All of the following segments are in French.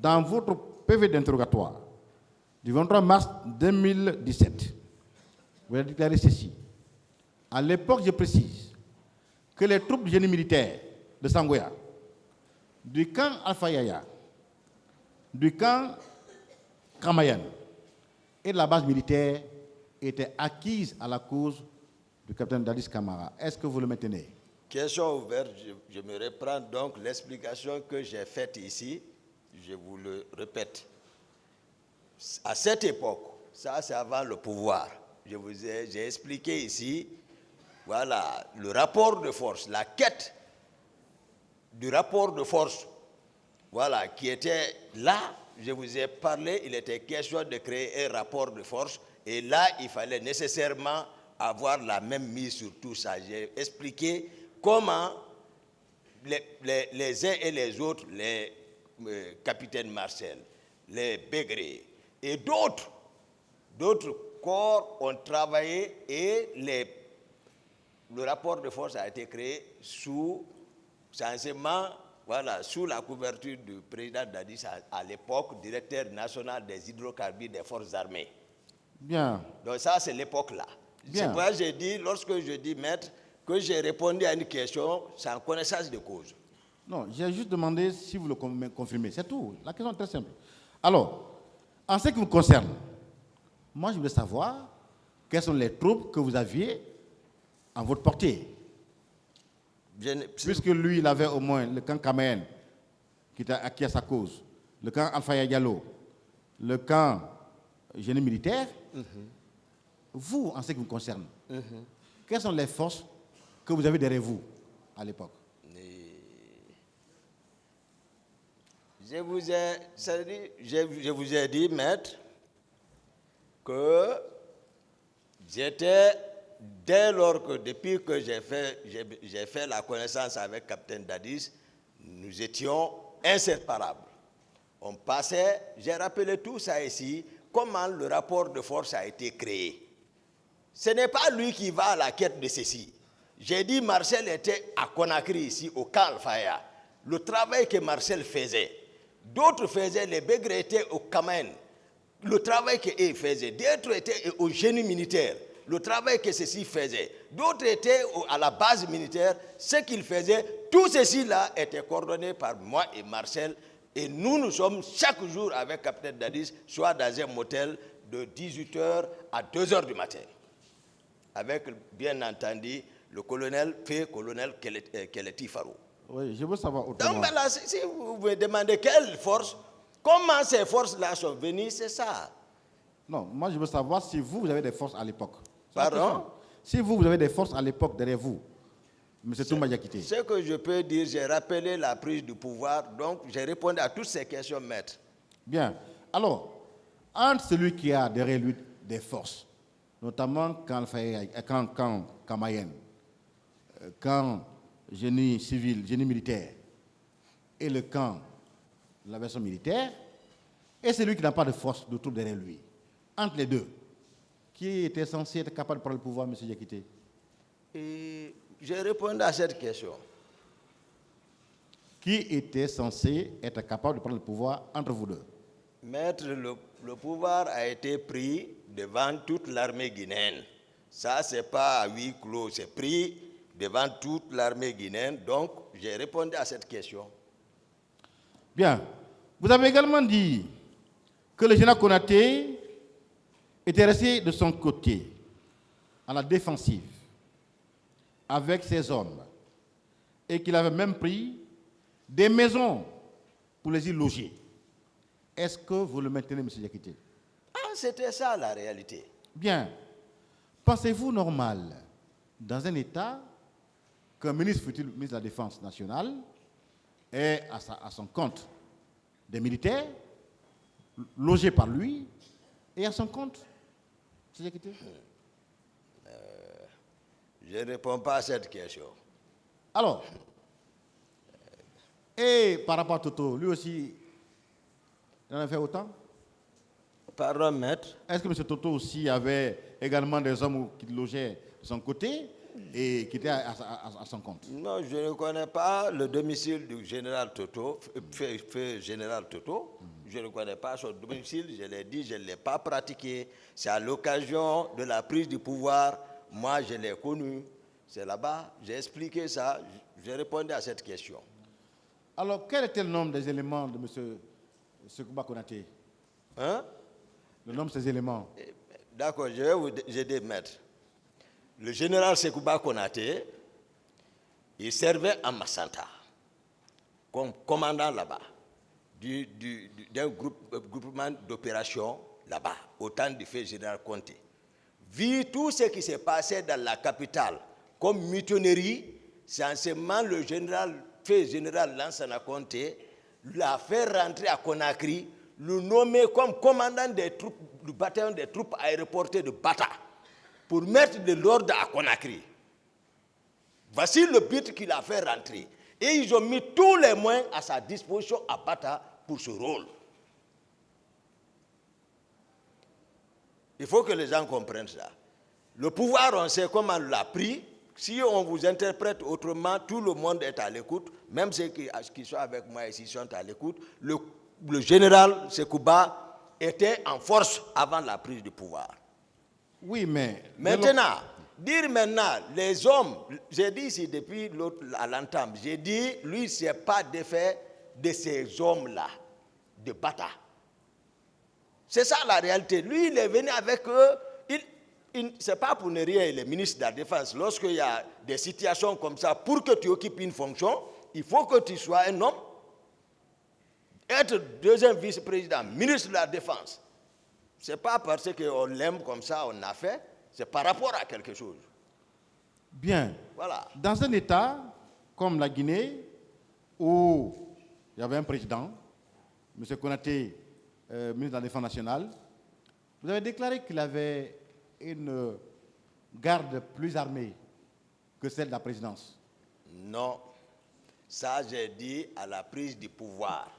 dans votre PV d'interrogatoire du 23 mars 2017, vous avez déclaré ceci. À l'époque, je précise que les troupes du génie militaire de Sangoya, du camp Alpha Yaya, du camp Kamayan et de la base militaire étaient acquises à la cause du capitaine Dadis Camara. Est-ce que vous le maintenez? Question ouverte, je me reprends donc l'explication que j'ai faite ici, je vous le répète. À cette époque, ça c'est avant le pouvoir, j'ai expliqué ici, voilà, le rapport de force, la quête du rapport de force, voilà, qui était là, je vous ai parlé, il était question de créer un rapport de force, et là, il fallait nécessairement avoir la même mise sur tout ça. J'ai expliqué comment les uns et les autres, les capitaines Marcel, les Bégré et d'autres corps ont travaillé et le rapport de force a été créé sous la couverture du président Dadis à l'époque, directeur national des hydrocarbures des forces armées. Bien. Donc ça, c'est l'époque-là. C'est pourquoi j'ai dit, lorsque je dis maître, que j'ai répondu à une question sans connaissance de cause. Non, j'ai juste demandé si vous le confirmez. C'est tout. La question est très simple. Alors, en ce qui vous concerne, moi, je voulais savoir quelles sont les troupes que vous aviez en votre portée. Puisque lui, il avait au moins le camp Kamayen, qui était acquis à sa cause, le camp Alpha Diallo, le camp génie militaire. Vous, en ce qui vous concerne, quelles sont les forces que vous avez derrière vous à l'époque? Je vous ai dit, maître, que j'étais, dès lors que, depuis que j'ai fait la connaissance avec Capitaine Dadis, nous étions inséparables. On passait, j'ai rappelé tout ça ici, comment le rapport de force a été créé. Ce n'est pas lui qui va à la quête de ceci. J'ai dit Marcel était à Conakry ici, au camp Alfaya. Le travail que Marcel faisait, d'autres faisaient, les Bégrés étaient au Kamen. Le travail qu'ils faisaient, d'autres étaient au génie militaire. Le travail que ceci faisait, d'autres étaient à la base militaire. Ce qu'ils faisaient, tout ceci-là était coordonné par moi et Marcel. Et nous sommes chaque jour avec Capitaine Dadis, soit dans un motel de 18h à 2h du matin. Avec, bien entendu, le colonel Keleti Farou. Oui, je veux savoir autrement. Donc, voilà, si vous me demandez quelle force, comment ces forces-là sont venues, c'est ça. Non, moi je veux savoir si vous avez des forces à l'époque. Pardon? Si vous avez des forces à l'époque derrière vous, M. Touma Diakité. Ce que je peux dire, j'ai rappelé la prise du pouvoir, donc j'ai répondu à toutes ces questions, maître. Bien. Alors, entre celui qui a derrière lui des forces, notamment quand Kamayen, quand génie civil, génie militaire, et le camp de la version militaire, et celui qui n'a pas de force de troupe derrière lui, entre les deux, qui était censé être capable de prendre le pouvoir, M. Diakité? Et j'ai répondu à cette question. Qui était censé être capable de prendre le pouvoir entre vous deux? Maître, le pouvoir a été pris devant toute l'armée guinéenne. Ça, ce n'est pas à huis clos, c'est pris devant toute l'armée guinéenne. Donc, j'ai répondu à cette question. Bien. Vous avez également dit que le général Konaté était resté de son côté, à la défensive, avec ses hommes, et qu'il avait même pris des maisons pour les y loger. Est-ce que vous le maintenez, M. Diakité? Ah, c'était ça la réalité. Bien. Pensez-vous normal, dans un État, qu'un ministre, futur ministre de la Défense nationale, ait à son compte des militaires, logés par lui, et à son compte, M. Diakité? Je ne réponds pas à cette question. Alors, et par rapport à Toto, lui aussi, il en a fait autant? Pardon, maître? Est-ce que M. Toto aussi avait également des hommes qui logeaient de son côté et qui étaient à son compte? Non, je ne connais pas le domicile du général Toto, général Toto. je ne connais pas son domicile, je l'ai dit, je ne l'ai pas pratiqué. C'est à l'occasion de la prise du pouvoir, moi je l'ai connu. C'est là-bas, j'ai expliqué ça, j'ai répondu à cette question. Alors, quel était le nombre des éléments de M. Sekouba Konaté? Hein? Le nombre de ces éléments? D'accord, je vais vous aider, maître. Le général Sekouba Konaté, il servait à Massanta, comme commandant là-bas, d'un groupement d'opérations là-bas, au temps du fait général Conté. Vu tout ce qui s'est passé dans la capitale, comme mutinerie, c'est en ce moment le général Lansana Conté l'a fait rentrer à Conakry, le nommer comme commandant des troupes, du bataillon des troupes aéroportées de Bata, pour mettre de l'ordre à Conakry. Voici le but qu'il a fait rentrer. Et ils ont mis tous les moyens à sa disposition à Bata pour ce rôle. Il faut que les gens comprennent ça. Le pouvoir, on sait comment on l'a pris. Si on vous interprète autrement, tout le monde est à l'écoute. Même ceux qui sont avec moi ici sont à l'écoute. Le général Sekouba était en force avant la prise du pouvoir. Oui, mais... Maintenant, dire maintenant, les hommes, j'ai dit ici depuis à l'entame, j'ai dit, lui, ce n'est pas défait de ces hommes-là, de Bata. C'est ça la réalité. Lui, il est venu avec eux. Ce n'est pas pour ne rien, il est ministre de la Défense. Lorsqu'il y a des situations comme ça, pour que tu occupes une fonction, il faut que tu sois un homme. Être deuxième vice-président, ministre de la Défense, ce n'est pas parce qu'on l'aime comme ça, on a fait, c'est par rapport à quelque chose. Bien. Voilà. Dans un État comme la Guinée, où il y avait un président, M. Konaté, ministre de la Défense nationale, vous avez déclaré qu'il avait une garde plus armée que celle de la présidence. Non. Ça, j'ai dit à la prise du pouvoir.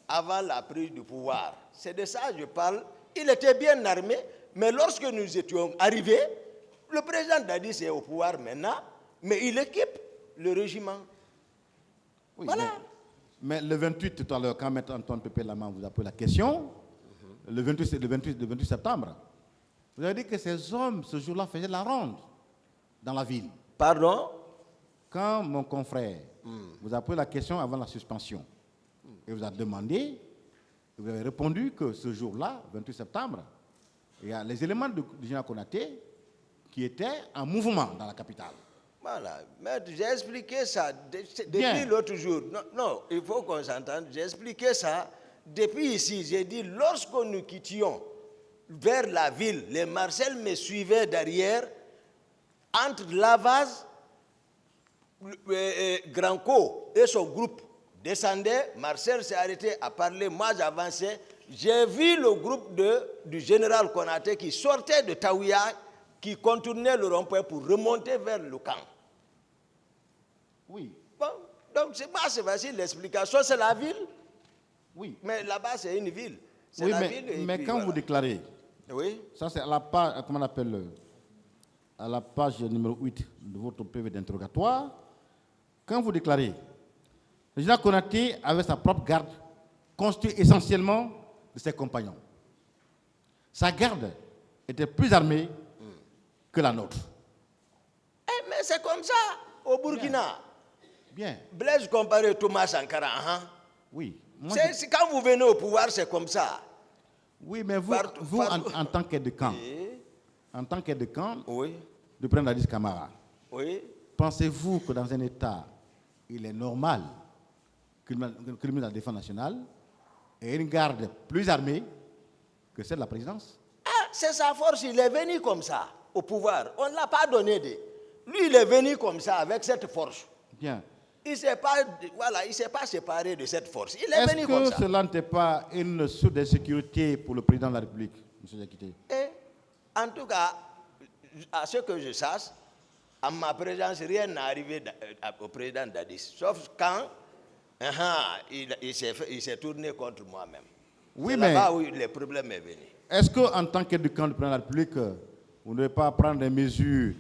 Avant la prise du pouvoir, c'est de ça que je parle. Il était bien armé, mais lorsque nous étions arrivés, le président Dadis est au pouvoir maintenant, mais il équipe le régiment. Oui, voilà. Mais le 28, tout à l'heure, quand M. Antoine Pépé Lama vous a posé la question, le 28 septembre, vous avez dit que ces hommes, ce jour-là, faisaient la ronde dans la ville. Pardon? Quand mon confrère vous a posé la question avant la suspension, et vous a demandé, vous avez répondu que ce jour-là, 28 septembre, il y a les éléments du général Konaté qui étaient en mouvement dans la capitale. Voilà, mais j'ai expliqué ça depuis l'autre jour. Non, non, il faut qu'on s'entende. J'ai expliqué ça depuis ici. J'ai dit, lorsque nous quittions vers la ville, les Marcel me suivaient derrière, entre Lavaz, Granco et son groupe descendaient. Marcel s'est arrêté à parler, moi j'avançais. J'ai vu le groupe du général Konaté qui sortait de Taouia, qui contournait le rond-point pour remonter vers le camp. Oui. Bon, donc c'est facile, l'explication, c'est la ville. Oui. Mais là-bas, c'est une ville. Oui, mais quand vous déclarez, oui. Ça c'est à la page, comment on appelle, à la page numéro 8 de votre PV d'interrogatoire, quand vous déclarez, le général Konaté avait sa propre garde, constituée essentiellement de ses compagnons. Sa garde était plus armée que la nôtre. Mais c'est comme ça au Burkina. Bien. Blaise comparé Thomas Sankara. Hein? Oui. Quand vous venez au pouvoir, c'est comme ça. Oui, mais vous, en tant qu'aide de camp, oui. de prendre Dadis Camara, oui. Pensez-vous que dans un État, il est normal que le ministre de la Défense nationale ait une garde plus armée que celle de la présidence? C'est sa force, il est venu comme ça au pouvoir. On ne l'a pas donné. Lui, il est venu comme ça avec cette force. Bien. Il ne s'est pas séparé de cette force. Il est venu comme ça. Est-ce que cela n'était pas une source d'insécurité pour le président de la République, M. Diakité? En tout cas, à ce que je sache, à ma présence, rien n'est arrivé au président Dadis. Sauf quand il s'est tourné contre moi-même. Oui, c'est mais là-bas où le problème est venu. Est-ce qu'en tant qu'aide de camp du président de la République, vous ne devez pas prendre des mesures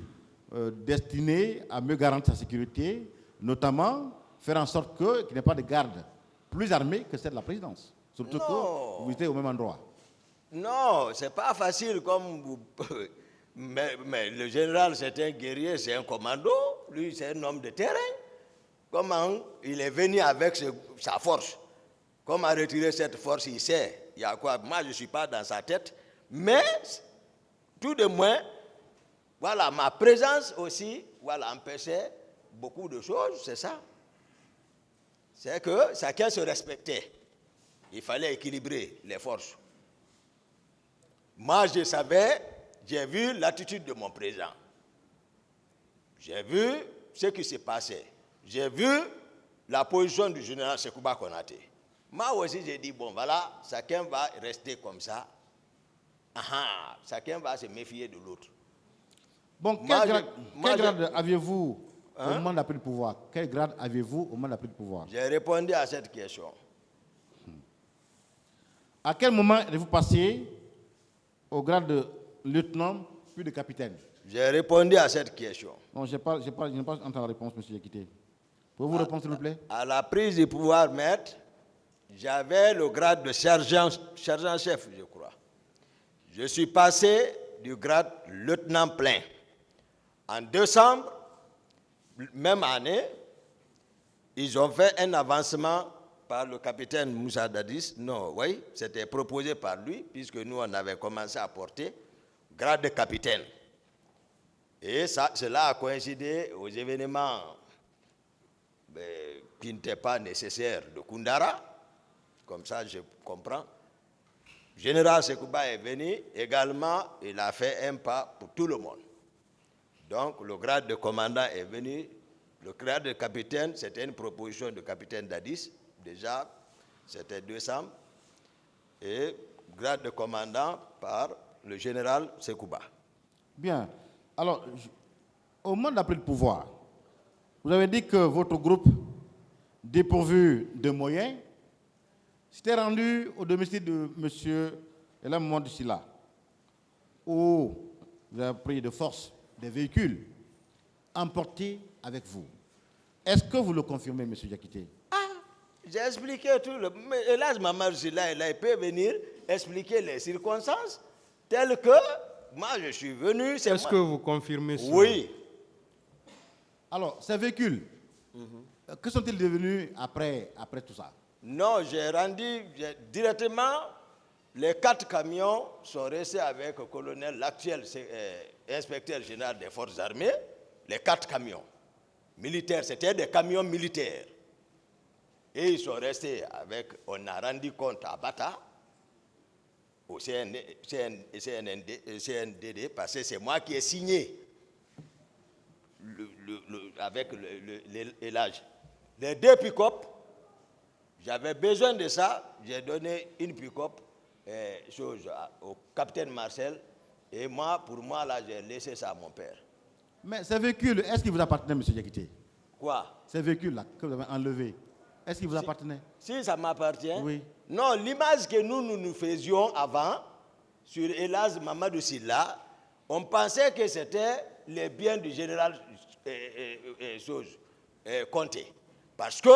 destinées à mieux garantir sa sécurité, notamment faire en sorte qu'il n'y ait pas de garde plus armée que celle de la présidence? Surtout que vous étiez au même endroit. Non, c'est pas facile comme vous... mais le général, c'est un guerrier, c'est un commando. Lui, c'est un homme de terrain. Comment il est venu avec sa force? Comment retirer cette force? Il sait. Il y a quoi? Moi, je ne suis pas dans sa tête. Mais, tout de moins, voilà, ma présence aussi, voilà, empêchait beaucoup de choses, c'est ça. C'est que chacun se respectait. Il fallait équilibrer les forces. Moi, je savais, j'ai vu l'attitude de mon président. J'ai vu ce qui s'est passé. J'ai vu la position du général Sekouba Konaté. Moi aussi, j'ai dit, bon, voilà, chacun va rester comme ça. Chacun va se méfier de l'autre. Bon, quel grade aviez-vous au moment de la prise de pouvoir? Quel grade aviez-vous au moment de la prise de pouvoir? J'ai répondu à cette question. À quel moment êtes-vous passé au grade de lieutenant puis de capitaine? J'ai répondu à cette question. Non, je n'ai pas entendu la réponse, M. Yakité. Pouvez-vous répondre, s'il vous plaît? À la prise du pouvoir, maître, j'avais le grade de sergent-chef, je crois. Je suis passé du grade lieutenant plein. En décembre, même année, ils ont fait un avancement par le capitaine Moussa Dadis. Non, oui, c'était proposé par lui, puisque nous, on avait commencé à porter grade de capitaine. Et cela a coïncidé aux événements qui n'étaient pas nécessaires de Koundara. Comme ça, je comprends. Le général Sekouba est venu également, il a fait un pas pour tout le monde. Donc, le grade de commandant est venu. Le grade de capitaine, c'était une proposition du capitaine Dadis. Déjà, c'était décembre. Et grade de commandant par le général Sekouba. Bien. Alors, au moment de la prise de pouvoir, vous avez dit que votre groupe, dépourvu de moyens, s'était rendu au domicile de M. Elam Mamadou Sylla, où vous avez pris de force des véhicules emportés avec vous. Est-ce que vous le confirmez, M. Yakité? J'ai expliqué tout. Et là, Mamadou Sylla, il peut venir expliquer les circonstances telles que moi, je suis venu. Est-ce que vous confirmez ça? Oui. Alors, ces véhicules, que sont-ils devenus après tout ça? Non, j'ai rendu directement, les 4 camions sont restés avec le colonel, l'actuel inspecteur général des forces armées, les 4 camions militaires, c'était des camions militaires. Et ils sont restés avec, on a rendu compte à Bata, au CNDD, parce que c'est moi qui ai signé avec l'élage. Les 2 pick-up, j'avais besoin de ça, j'ai donné une pick-up au capitaine Marcel, et moi, pour moi, là, j'ai laissé ça à mon père. Mais ces véhicules, est-ce qu'ils vous appartenaient, M. Yakité? Quoi? Ces véhicules-là que vous avez enlevés, est-ce qu'ils vous appartenaient? Si ça m'appartient? Oui. Non, l'image que nous faisions avant, sur Elaz Mamadou Sylla, on pensait que c'était les biens du général Conté. Parce que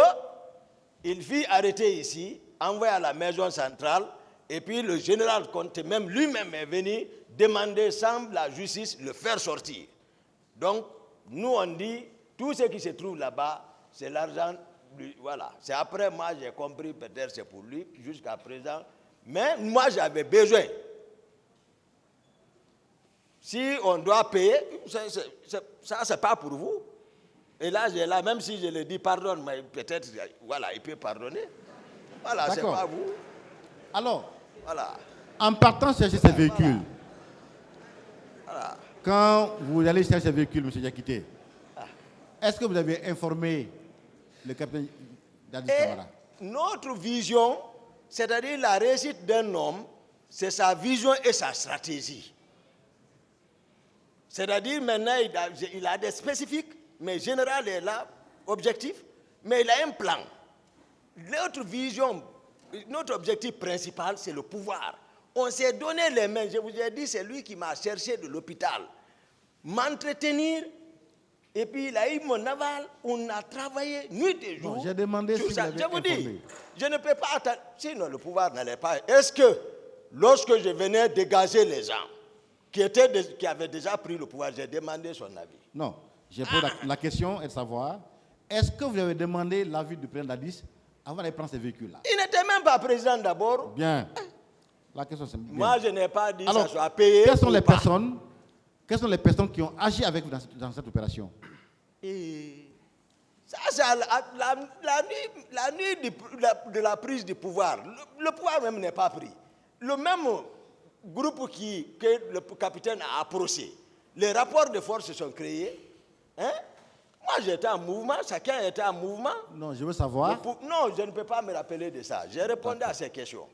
il fut arrêté ici, envoyé à la maison centrale, et puis le général Conté même lui-même est venu demander, sans la justice, le faire sortir. Donc, nous on dit, tout ce qui se trouve là-bas, c'est l'argent, voilà. C'est après, moi j'ai compris, peut-être c'est pour lui, jusqu'à présent. Mais moi j'avais besoin. Si on doit payer, ça c'est pas pour vous. Et là, même si je le dis, pardonne, mais peut-être, voilà, il peut pardonner. Voilà, c'est pas vous. Alors, voilà. En partant chercher ces véhicules, Voilà. Quand vous allez chercher ces véhicules, M. Yakité, est-ce que vous avez informé le capitaine Dadis Camara? Notre vision, c'est-à-dire la réussite d'un homme, c'est sa vision et sa stratégie. C'est-à-dire maintenant, il a des spécifiques, mais général est là, objectif, mais il a un plan. Notre vision, notre objectif principal, c'est le pouvoir. On s'est donné les mains. Je vous ai dit, c'est lui qui m'a cherché de l'hôpital. M'entretenir Et puis il a eu mon aval, on a travaillé nuit et jour. J'ai demandé si vous l'avez Je vous dis, informé. je ne peux pas attendre, sinon le pouvoir n'allait pas. Est-ce que, lorsque je venais dégager les gens qui avaient déjà pris le pouvoir, j'ai demandé son avis? Non, j'ai posé la question est de savoir, est-ce que vous avez demandé l'avis du président Dadis avant d'aller prendre ces véhicules-là? Il n'était même pas président d'abord. Bien. La question c'est bien. Moi, je n'ai pas dit Alors, ça soit payé. quelles sont les pas. personnes qui ont agi avec vous dans cette opération? Et ça, c'est la nuit de la prise du pouvoir. Le pouvoir même n'est pas pris. Le même groupe que le capitaine a approché, les rapports de force se sont créés. Hein? Moi, j'étais en mouvement, chacun était en mouvement. Non, je veux savoir. Non, je ne peux pas me rappeler de ça. J'ai répondu à ces questions.